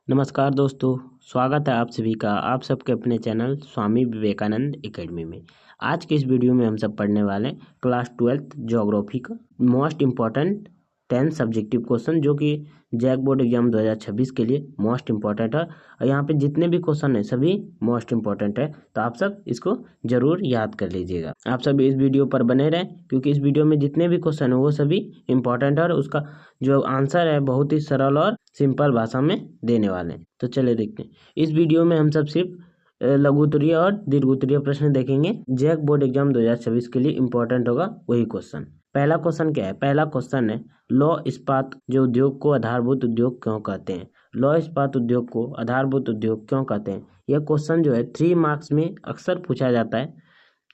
नमस्कार दोस्तों, स्वागत है आप सभी का आप सबके अपने चैनल स्वामी विवेकानंद एकेडमी में। आज के इस वीडियो में हम सब पढ़ने वाले हैं क्लास 12th ज्योग्राफी का मोस्ट इम्पॉर्टेंट 10 सब्जेक्टिव क्वेश्चन, जो कि जैक बोर्ड एग्जाम 2026 के लिए मोस्ट इम्पॉर्टेंट है। और यहाँ पे जितने भी क्वेश्चन हैं सभी मोस्ट इम्पॉर्टेंट है, तो आप सब इसको जरूर याद कर लीजिएगा। आप सब इस वीडियो पर बने रहें, क्योंकि इस वीडियो में जितने भी क्वेश्चन है वो सभी इम्पॉर्टेंट है और उसका जो आंसर है बहुत ही सरल और सिंपल भाषा में देने वाले हैं। तो चलिए देखते हैं। इस वीडियो में हम सब सिर्फ लघु उत्तरीय और दीर्घ उत्तरीय प्रश्न देखेंगे। जैक बोर्ड एग्जाम 2026 के लिए इंपॉर्टेंट होगा वही क्वेश्चन। पहला क्वेश्चन क्या है? पहला क्वेश्चन है, लौह इस्पात जो उद्योग को आधारभूत उद्योग क्यों कहते हैं? लौह इस्पात उद्योग को आधारभूत उद्योग क्यों कहते हैं? यह क्वेश्चन जो है 3 मार्क्स में अक्सर पूछा जाता है।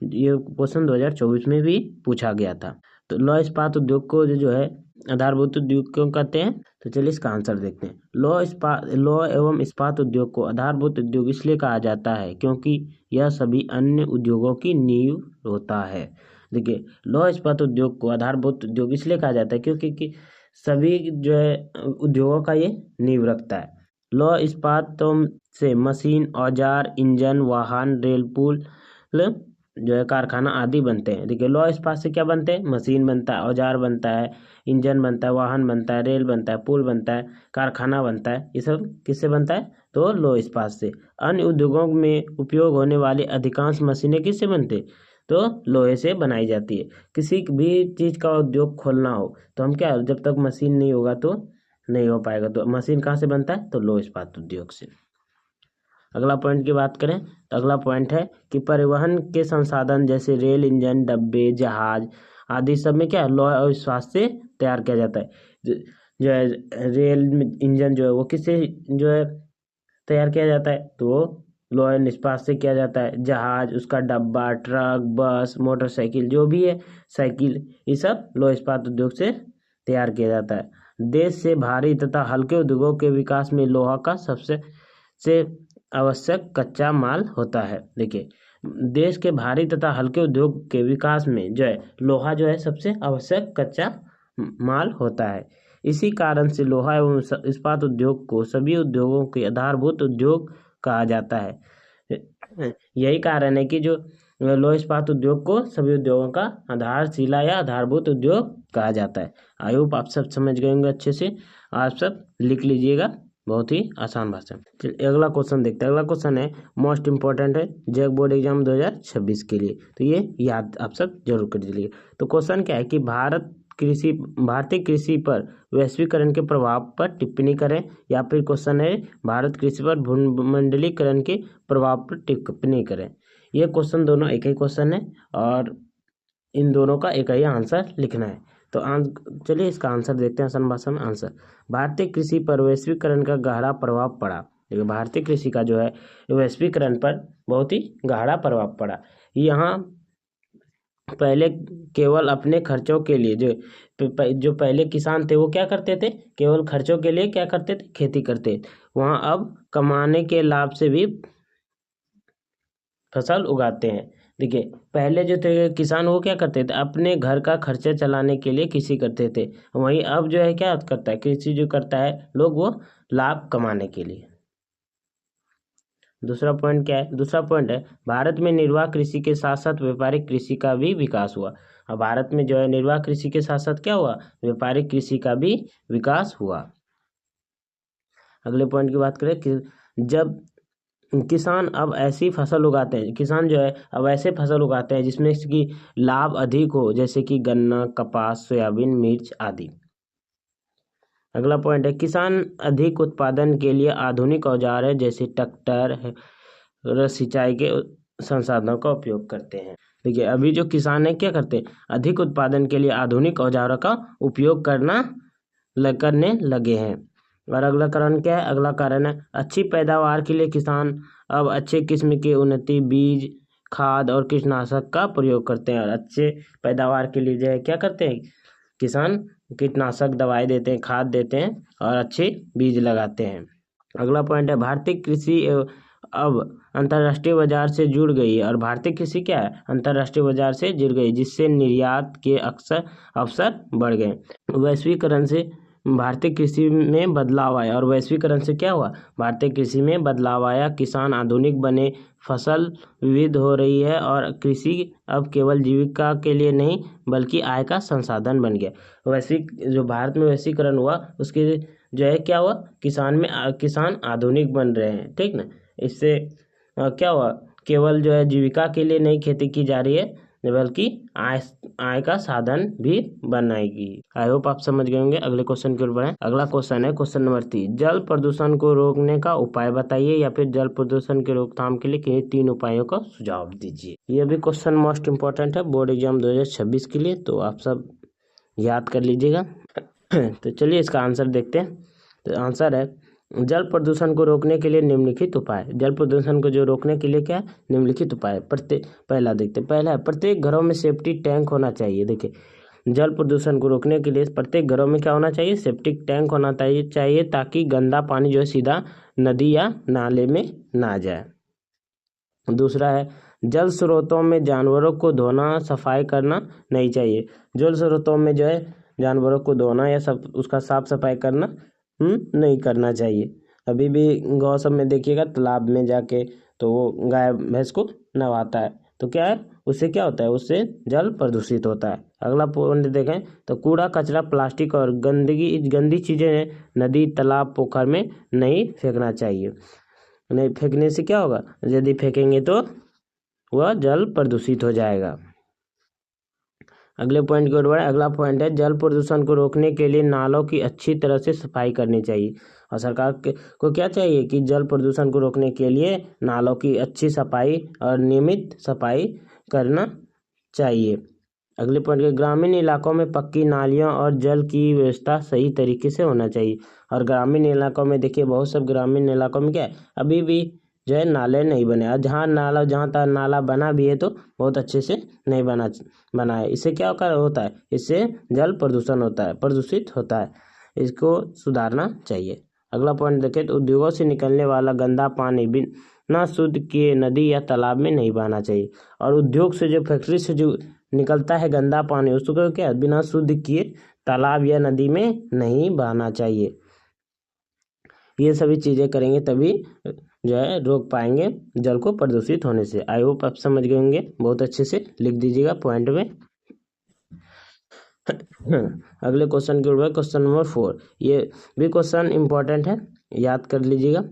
ये क्वेश्चन 2024 में भी पूछा गया था। तो लौह इस्पात उद्योग को जो है आधारभूत उद्योग क्यों कहते हैं? तो चलिए इसका आंसर देखते हैं। लौह एवं इस्पात उद्योग को आधारभूत उद्योग इसलिए कहा जाता है क्योंकि यह सभी अन्य उद्योगों की नींव होता है। देखिए, लौह इस्पात उद्योग को आधारभूत उद्योग इसलिए कहा जाता है क्योंकि सभी जो है उद्योगों का ये नींव रखता है। लौह इस्पातों से मशीन, औजार, इंजन, वाहन, रेल, पुल जो है कारखाना आदि बनते हैं। देखिए, लौह इस्पात से क्या बनते हैं? मशीन बनता है, औजार बनता है, इंजन बनता है, वाहन बनता है, रेल बनता है, पुल बनता है, कारखाना बनता है। ये सब किससे बनता है? तो लौह इस्पात से। अन्य उद्योगों में उपयोग होने वाली अधिकांश मशीनें किससे बनती है? तो लोहे से बनाई जाती है। किसी भी चीज़ का उद्योग खोलना हो तो हम क्या, जब तक मशीन नहीं होगा तो नहीं हो पाएगा। तो मशीन कहाँ से बनता है? तो लौह इस्पात उद्योग से। अगला पॉइंट की बात करें तो अगला पॉइंट है कि परिवहन के संसाधन जैसे रेल इंजन, डब्बे, जहाज आदि सब में क्या लौह और इस्पात से तैयार किया जाता है। जो है रेल इंजन जो है वो किससे जो है तैयार किया जाता है? तो लौह इस्पात से किया जाता है। जहाज, उसका डब्बा, ट्रक, बस, मोटरसाइकिल जो भी है, साइकिल, ये सब लौह इस्पात उद्योग से तैयार किया जाता है। देश से भारी तथा हल्के उद्योगों के विकास में लोहा का सबसे आवश्यक कच्चा माल होता है। देखिए, देश के भारी तथा हल्के उद्योग के विकास में जो है लोहा जो है सबसे आवश्यक कच्चा माल होता है। इसी कारण से लोहा एवं इस्पात उद्योग को सभी उद्योगों के आधारभूत उद्योग कहा जाता है। यही कारण है कि जो लौह इस्पात उद्योग को सभी उद्योगों का आधारशिला या आधारभूत उद्योग कहा जाता है। आई होप आप सब समझ गए होंगे अच्छे से। आप सब लिख लीजिएगा, बहुत ही आसान भाषा में। चलिए अगला क्वेश्चन देखते हैं। अगला क्वेश्चन है मोस्ट इंपॉर्टेंट है जैक बोर्ड एग्जाम 2026 के लिए, तो ये याद आप सब जरूर कर लीजिए। तो क्वेश्चन क्या है कि भारतीय कृषि पर वैश्वीकरण के प्रभाव पर टिप्पणी करें, या फिर क्वेश्चन है भारत कृषि पर भूमंडलीकरण के प्रभाव पर टिप्पणी करें। ये क्वेश्चन दोनों एक ही क्वेश्चन है और इन दोनों का एक ही आंसर लिखना है। तो चलिए इसका आंसर देखते हैं आसान भाषा में। आंसर, भारतीय कृषि पर वैश्वीकरण का गहरा प्रभाव पड़ा। देखिए, भारतीय कृषि का जो है वैश्वीकरण पर बहुत ही गहरा प्रभाव पड़ा। यहाँ पहले केवल अपने खर्चों के लिए जो पहले किसान थे वो क्या करते थे? केवल खर्चों के लिए क्या करते थे? खेती करते थे। वहाँ अब कमाने के लाभ से भी फसल उगाते हैं। देखिए, पहले जो थे किसान वो क्या करते थे? अपने घर का खर्चा चलाने के लिए कृषि करते थे। वहीं अब जो है क्या करता है? कृषि जो करता है लोग वो लाभ कमाने के लिए। दूसरा पॉइंट क्या है? दूसरा पॉइंट है भारत में निर्वाह कृषि के साथ साथ व्यापारिक कृषि का भी विकास हुआ। और भारत में जो है निर्वाह कृषि के साथ साथ क्या हुआ? व्यापारिक कृषि का भी विकास हुआ। अगले पॉइंट की बात करें कि जब किसान अब ऐसी फसल उगाते हैं, किसान जो है अब ऐसे फसल उगाते हैं जिसमें कि लाभ अधिक हो, जैसे कि गन्ना, कपास, सोयाबीन, मिर्च आदि। अगला पॉइंट है किसान अधिक उत्पादन के लिए आधुनिक औजार है जैसे ट्रैक्टर, सिंचाई के संसाधनों का उपयोग करते हैं। देखिए, अभी जो किसान है क्या करते हैं? अधिक उत्पादन के लिए आधुनिक औजारों का उपयोग करने लगे हैं। और अगला कारण क्या है? अगला कारण है अच्छी पैदावार के लिए किसान अब अच्छे किस्म के उन्नति बीज, खाद और कीटनाशक का प्रयोग करते हैं। और अच्छे पैदावार के लिए जो है क्या करते हैं? किसान कीटनाशक दवाई देते हैं, खाद देते हैं और अच्छे बीज लगाते हैं। अगला पॉइंट है भारतीय कृषि अब अंतर्राष्ट्रीय बाजार से जुड़ गई है। और भारतीय कृषि क्या है? अंतर्राष्ट्रीय बाजार से जुड़ गई, जिससे निर्यात के अवसर बढ़ गए। वैश्वीकरण से भारतीय कृषि में बदलाव आया और वैश्वीकरण से क्या हुआ, भारतीय कृषि में बदलाव आया, किसान आधुनिक बने, फसल विविध हो रही है और कृषि अब केवल जीविका के लिए नहीं बल्कि आय का संसाधन बन गया। वैश्विक जो भारत में वैश्वीकरण हुआ उसके जो है क्या हुआ, किसान आधुनिक बन रहे हैं, ठीक ना। इससे क्या हुआ, केवल जो है जीविका के लिए नहीं खेती की जा रही है बल्कि आय का साधन भी बनाएगी। आई होप आप समझ गए होंगे। अगले क्वेश्चन की ओर बढ़ें। अगला क्वेश्चन है क्वेश्चन नंबर 3, जल प्रदूषण को रोकने का उपाय बताइए या फिर जल प्रदूषण की रोकथाम के लिए किन्हीं 3 उपायों का सुझाव दीजिए। यह भी क्वेश्चन मोस्ट इंपॉर्टेंट है बोर्ड एग्जाम 2026 के लिए, तो आप सब याद कर लीजिएगा। तो चलिए इसका आंसर देखते हैं। तो आंसर है जल प्रदूषण को रोकने के लिए निम्नलिखित उपाय। जल प्रदूषण को जो रोकने के लिए क्या है, निम्नलिखित उपाय। पहला देखते हैं, पहला है प्रत्येक घरों में सेफ्टी टैंक होना चाहिए। देखिए जल प्रदूषण को रोकने के लिए प्रत्येक घरों में क्या होना चाहिए, सेप्टिक टैंक होना चाहिए ताकि गंदा पानी जो है सीधा नदी या नाले में ना जाए। दूसरा है जल स्रोतों में जानवरों को धोना सफाई करना नहीं चाहिए। जल स्रोतों में जो है जानवरों को धोना या सब उसका साफ सफाई करना नहीं करना चाहिए। अभी भी गाँव सब में देखिएगा तालाब में जाके तो वो गाय भैंस को नहवाता है, तो क्या है उससे क्या होता है, उससे जल प्रदूषित होता है। अगला पॉइंट देखें तो कूड़ा कचरा प्लास्टिक और गंदी चीज़ें नदी तालाब पोखर में नहीं फेंकना चाहिए। नहीं फेंकने से क्या होगा, यदि फेंकेंगे तो वह जल प्रदूषित हो जाएगा। अगले पॉइंट की ओर बढ़े। अगला पॉइंट है जल प्रदूषण को रोकने के लिए नालों की अच्छी तरह से सफाई करनी चाहिए। और सरकार को क्या चाहिए कि जल प्रदूषण को रोकने के लिए नालों की अच्छी सफाई और नियमित सफाई करना चाहिए। अगले पॉइंट के ग्रामीण इलाकों में पक्की नालियों और जल की व्यवस्था सही तरीके से होना चाहिए। और ग्रामीण इलाकों में देखिए बहुत सब ग्रामीण इलाकों में क्या है, अभी भी जो है नाले नहीं बने, और जहाँ तक नाला बना भी है तो बहुत अच्छे से नहीं बना है। इससे क्या होता है, इससे जल प्रदूषण होता है, प्रदूषित होता है, इसको सुधारना चाहिए। अगला पॉइंट देखें तो उद्योगों से निकलने वाला गंदा पानी बिना शुद्ध किए नदी या तालाब में नहीं बहना चाहिए। और उद्योग से जो फैक्ट्री से जो निकलता है गंदा पानी उसको क्या बिना शुद्ध किए तालाब या नदी में नहीं बहना चाहिए। ये सभी चीज़ें करेंगे तभी जो है रोक पाएंगे जल को प्रदूषित होने से। आई होप आप समझ गए होंगे, बहुत अच्छे से लिख दीजिएगा पॉइंट में। अगले क्वेश्चन के ऊपर क्वेश्चन नंबर 4, ये भी क्वेश्चन इंपॉर्टेंट है, याद कर लीजिएगा।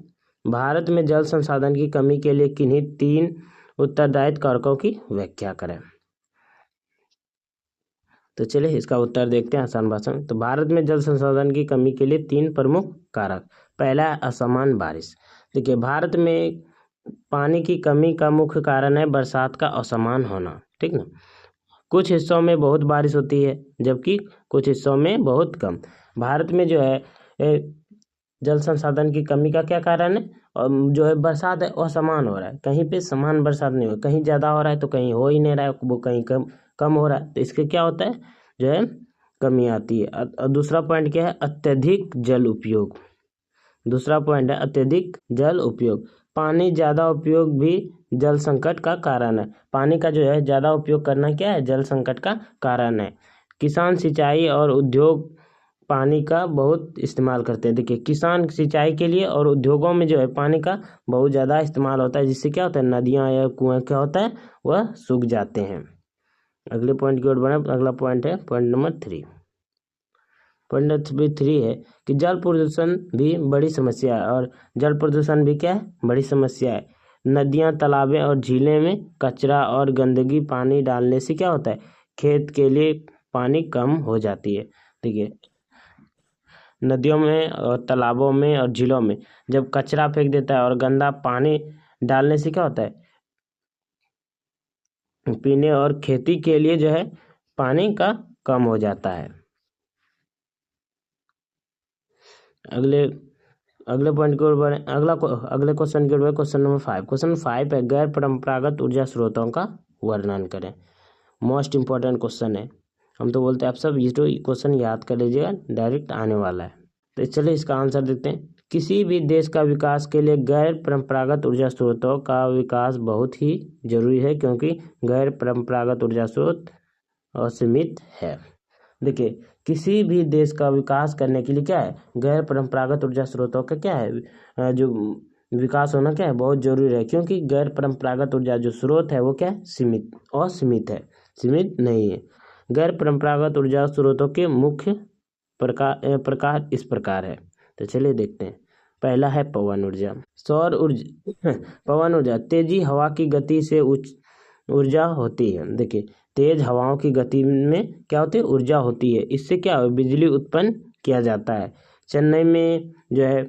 भारत में जल संसाधन की कमी के लिए किन्हीं 3 उत्तरदायित्व कारकों की व्याख्या करें। तो चलिए इसका उत्तर देखते हैं आसान भाषा में। तो भारत में जल संसाधन की कमी के लिए 3 प्रमुख कारक। पहला है असमान बारिश। देखिए भारत में पानी की कमी का मुख्य कारण है बरसात का असमान होना, ठीक ना। कुछ हिस्सों में बहुत बारिश होती है जबकि कुछ हिस्सों में बहुत कम। भारत में जो है जल संसाधन की कमी का क्या कारण है, और जो है बरसात है असमान हो रहा है, कहीं पे समान बरसात नहीं हो, कहीं ज़्यादा हो रहा है तो कहीं हो ही नहीं रहा है, वो कहीं कम हो रहा है, तो इसके क्या होता है जो है कमी आती है। और दूसरा पॉइंट क्या है, अत्यधिक जल उपयोग। दूसरा पॉइंट है अत्यधिक जल उपयोग। पानी ज़्यादा उपयोग भी जल संकट का कारण है। पानी का जो है ज़्यादा उपयोग करना क्या है, जल संकट का कारण है। किसान सिंचाई और उद्योग पानी का बहुत इस्तेमाल करते हैं। देखिए किसान सिंचाई के लिए और उद्योगों में जो है पानी का बहुत ज़्यादा इस्तेमाल होता है, जिससे क्या होता है नदियाँ या कुएँ क्या होता है वह सूख जाते हैं। अगले पॉइंट की ओर बढ़े। अगला पॉइंट है पॉइंट नंबर 3। पॉइंट नंबर 3 है कि जल प्रदूषण भी बड़ी समस्या है। और जल प्रदूषण भी क्या है, बड़ी समस्या है। नदियाँ तालाबें और झीलें में कचरा और गंदगी पानी डालने से क्या होता है, खेत के लिए पानी कम हो जाती है। देखिए नदियों में और तालाबों में और झीलों में जब कचरा फेंक देता है और गंदा पानी डालने से क्या होता है, पीने और खेती के लिए जो है पानी का कम हो जाता है। अगले पॉइंट की ओर बढ़े। अगले क्वेश्चन की ओर क्वेश्चन नंबर 5। क्वेश्चन 5 है गैर परंपरागत ऊर्जा स्रोतों का वर्णन करें। मोस्ट इंपॉर्टेंट क्वेश्चन है, हम तो बोलते हैं आप सब ये तो क्वेश्चन याद कर लीजिएगा, डायरेक्ट आने वाला है। तो चलिए इसका आंसर देते हैं। किसी भी देश का विकास के लिए गैर परंपरागत ऊर्जा स्रोतों का विकास बहुत ही जरूरी है, क्योंकि गैर परंपरागत ऊर्जा स्रोत असीमित है। देखिए किसी भी देश का विकास करने के लिए क्या है, गैर परंपरागत ऊर्जा स्रोतों का क्या है, जो विकास होना क्या है, बहुत जरूरी है। क्योंकि गैर परंपरागत ऊर्जा जो स्रोत है वो क्या है, सीमित और सीमित है, सीमित नहीं है। गैर परंपरागत ऊर्जा स्रोतों के मुख्य प्रकार इस प्रकार है। तो चलिए देखते हैं। पहला है पवन ऊर्जा। सौर ऊर्जा पवन ऊर्जा तेजी हवा की गति से ऊर्जा होती है। देखिए तेज हवाओं की गति में क्या होती है, ऊर्जा होती है। इससे क्या है, बिजली उत्पन्न किया जाता है। चेन्नई में जो है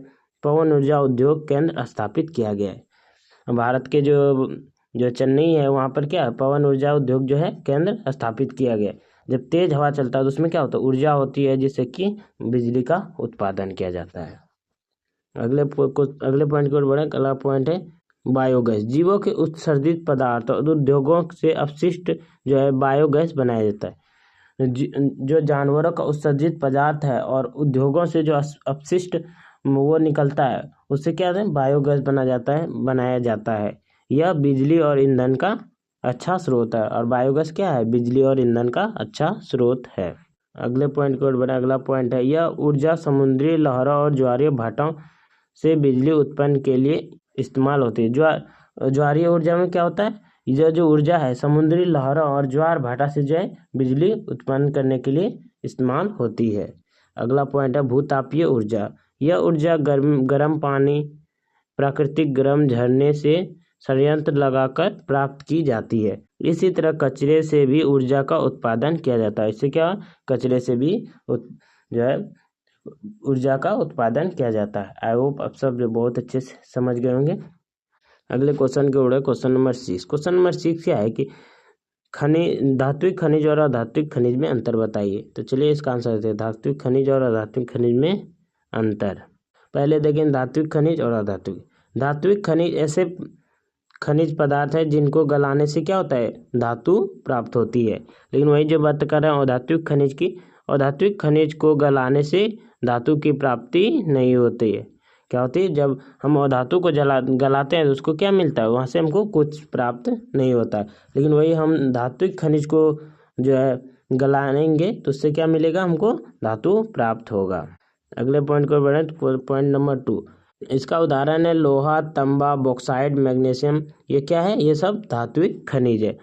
पवन ऊर्जा उद्योग केंद्र स्थापित किया गया है। भारत के जो चेन्नई है वहाँ पर क्या है, पवन ऊर्जा उद्योग जो है केंद्र स्थापित किया गया है। जब तेज हवा चलता है तो उसमें क्या होता है, ऊर्जा होती है जिससे कि बिजली का उत्पादन किया जाता है। अगले पॉइंट की ओर बढ़े। अगला पॉइंट है बायोगैस। जीवों के उत्सर्जित पदार्थ और उद्योगों से अपशिष्ट जो है बायोगैस बनाया जाता है। जो जानवरों का उत्सर्जित पदार्थ है और उद्योगों से जो अपशिष्ट वो निकलता है उससे क्या है, बायोगैस बनाया जाता है। यह बिजली और ईंधन का अच्छा स्रोत है। और बायोगैस क्या है, बिजली और ईंधन का अच्छा स्रोत है। अगले पॉइंट की ओर बढ़े। अगला पॉइंट है यह ऊर्जा समुद्री लहरों और ज्वारीय भाटों से बिजली उत्पन्न के लिए इस्तेमाल होती है। ज्वारीय ऊर्जा में क्या होता है, यह जो ऊर्जा है समुद्री लहरों और ज्वार भाटा से जो है बिजली उत्पन्न करने के लिए इस्तेमाल होती है। अगला पॉइंट है भूतापीय ऊर्जा। यह ऊर्जा गर्म पानी प्राकृतिक गर्म झरने से संयंत्र लगाकर प्राप्त की जाती है। इसी तरह कचरे से भी ऊर्जा का उत्पादन किया जाता है। इससे क्या, कचरे से भी जो है ऊर्जा का उत्पादन किया जाता है। आई होप आप सब जो बहुत अच्छे से समझ गए होंगे। अगले क्वेश्चन के ओर क्वेश्चन नंबर 6। क्वेश्चन नंबर 6 क्या है कि धात्विक खनिज और अधात्विक खनिज में अंतर बताइए। तो चलिए इसका आंसर देते हैं, धात्विक खनिज और अधात्विक खनिज में अंतर। पहले देखें धात्विक खनिज और अधात्विक। धात्विक खनिज ऐसे खनिज पदार्थ है जिनको गलाने से क्या होता है, धातु प्राप्त होती है। लेकिन वही जो बात कर रहे हैं अधात्विक खनिज की, अधात्विक खनिज को गलाने से धातु की प्राप्ति नहीं होती है। क्या होती है, जब हम अधातु को गलाते हैं तो उसको क्या मिलता है, वहाँ से हमको कुछ प्राप्त नहीं होता। लेकिन वही हम धात्विक खनिज को जो है गलाएंगे तो उससे क्या मिलेगा, हमको धातु प्राप्त होगा। अगले पॉइंट को बढ़े तो पॉइंट नंबर 2। इसका उदाहरण है लोहा, तांबा, बॉक्साइट, मैग्नीशियम। ये क्या है, ये सब धात्विक खनिज है।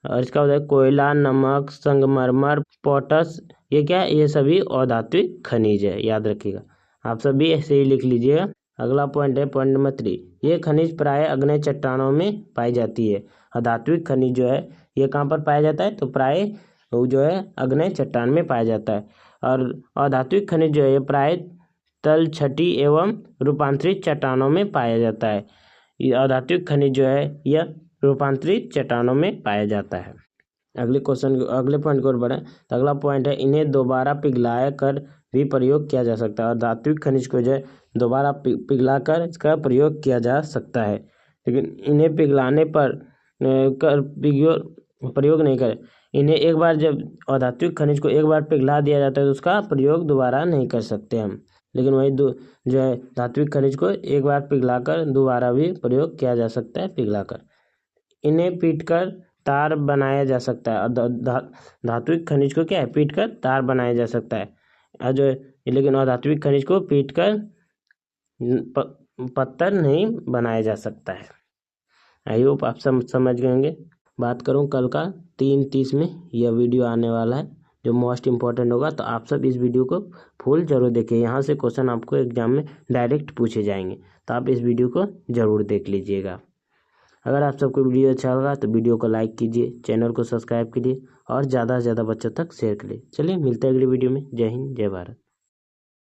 और इसका उदाहरण कोयला, नमक, संगमरमर, पोटस, ये क्या है, ये सभी अधात्विक खनिज है। याद रखिएगा, आप सभी ऐसे ही लिख लीजिएगा। अगला पॉइंट है पॉइंट नंबर 3। ये खनिज प्राय अग्नि चट्टानों में पाई जाती है। अधात्विक खनिज जो है ये कहाँ पर पाया जाता है, तो प्राय जो है अग्नि चट्टान में पाया जाता है। और अधात्विक खनिज जो है ये प्राय तलछटी एवं रूपांतरित चट्टानों में पाया जाता है। ये अधात्विक खनिज जो है यह रूपांतरित चट्टानों में पाया जाता है। अगले पॉइंट की ओर बढ़े तो अगला पॉइंट है इन्हें दोबारा पिघला कर भी प्रयोग किया जा सकता है। और धात्विक खनिज को जो है दोबारा पिघला कर इसका प्रयोग किया जा सकता है। लेकिन इन्हें पिघलाने पर प्रयोग नहीं करें। इन्हें एक बार जब अधात्विक खनिज को एक बार पिघला दिया जाता है तो उसका प्रयोग दोबारा नहीं कर सकते हम। लेकिन वही जो है धात्विक खनिज को एक बार पिघलाकर दोबारा भी प्रयोग किया जा सकता है पिघलाकर। इन्हें पीटकर तार बनाया जा सकता है। धात्विक खनिज को क्या है, पीटकर तार बनाया जा सकता है। और जो लेकिन अधात्विक खनिज को पीटकर पत्थर नहीं बनाया जा सकता है। आई होप आप समझ गए होंगे। बात करूं कल का 3:30 में यह वीडियो आने वाला है जो मोस्ट इम्पॉर्टेंट होगा, तो आप सब इस वीडियो को फुल जरूर देखें। यहाँ से क्वेश्चन आपको एग्जाम में डायरेक्ट पूछे जाएंगे, तो आप इस वीडियो को जरूर देख लीजिएगा। अगर आप सबको वीडियो अच्छा लगा तो वीडियो को लाइक कीजिए, चैनल को सब्सक्राइब कीजिए और ज़्यादा से ज़्यादा बच्चों तक शेयर करिए। चलिए मिलते हैं अगली वीडियो में। जय हिंद, जय भारत।